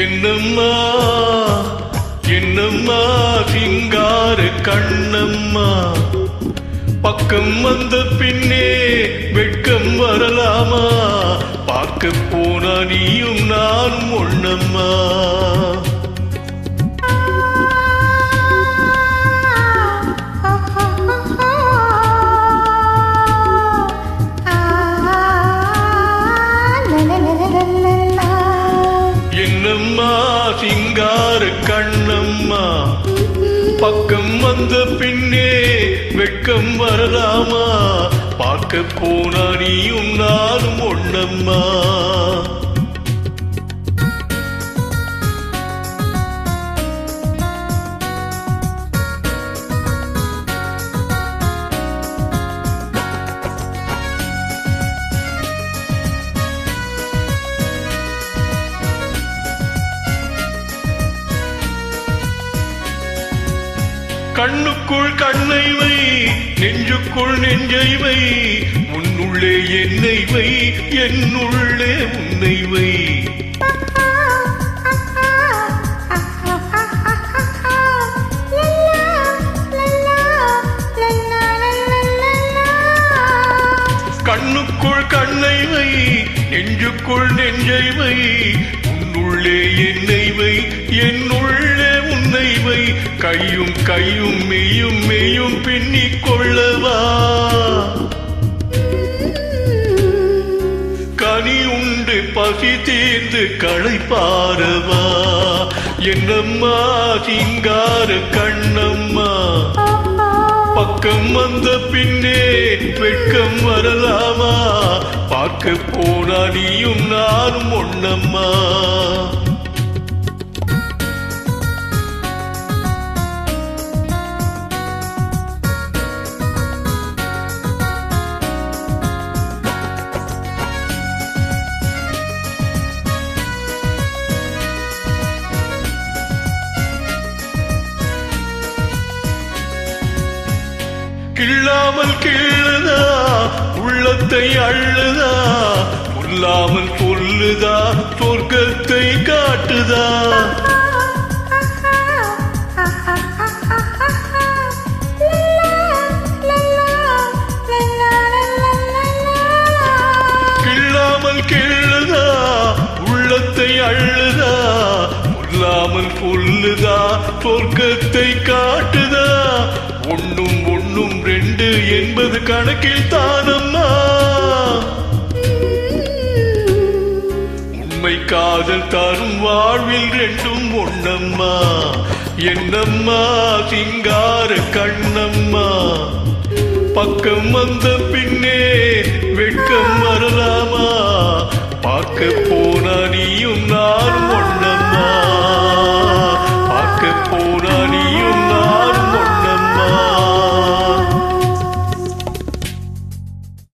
என்னம்மா என்னம்மா சிங்கார கண்ணம்மா, பக்கம் வந்த பின்னே வெட்கம் வரலாமா? பார்க்க போனா நீயும் நானும் ஒண்ணம்மா. என்னம்மா சிங்கார கண்ணம்மா, பக்கம் வந்த பின்னே வெட்கம் வரலாமா? பார்க்க போனா நீயும் நானும் ஒண்ணம்மா. கண்ணுக்குள் கண்ணை வை, நெஞ்சுக்குள் நெஞ்சை வை, உன்னுள்ளே என்னை வை, என்னுள்ளே உன்னை வை. கண்ணுக்குள் கண்ணை வை, நெஞ்சுக்குள் நெஞ்சை வை, உன்னுள்ளே என்னை வை, என்னுள்ளே உன்னை வை. கையும் கையும் மெய்யும் மெய்யும் பின்னிக் கொள்ளவா? கனி உண்டு பசி தீர்ந்து களைப்பாரவா? என்னம்மா சிங்கார கண்ணம்மா, பக்கம் வந்த பின்னே வெட்கம் வரலாமா? பார்க்க போனா நீயும் நானும் ஒண்ணம்மா. கிள்ளாமல் கிள்ளுதா உள்ளத்தை அள்ளுதா, சொல்லாமல் சொல்லுதா சொர்க்கத்தை காட்டுதா? கிள்ளாமல் கிள்ளுதா உள்ளத்தை அள்ளுதா, சொல்லாமல் சொல்லுதா சொர்க்கத்தை காட்டுதா? ஒண்ணும் ஒண்ணும் ரெண்டு என்பது கணக்கில் தானம்மா. உண்மை காதல் தரும் வாழ்வில் ரெண்டும் ஒண்ணம்மா. என்னம்மா சிங்கார கண்ணம்மா, பக்கம் வந்த பின்னே வெட்கம் வரலாமா? பார்க்க போனா நீயும் நானும் ஒண்ணு.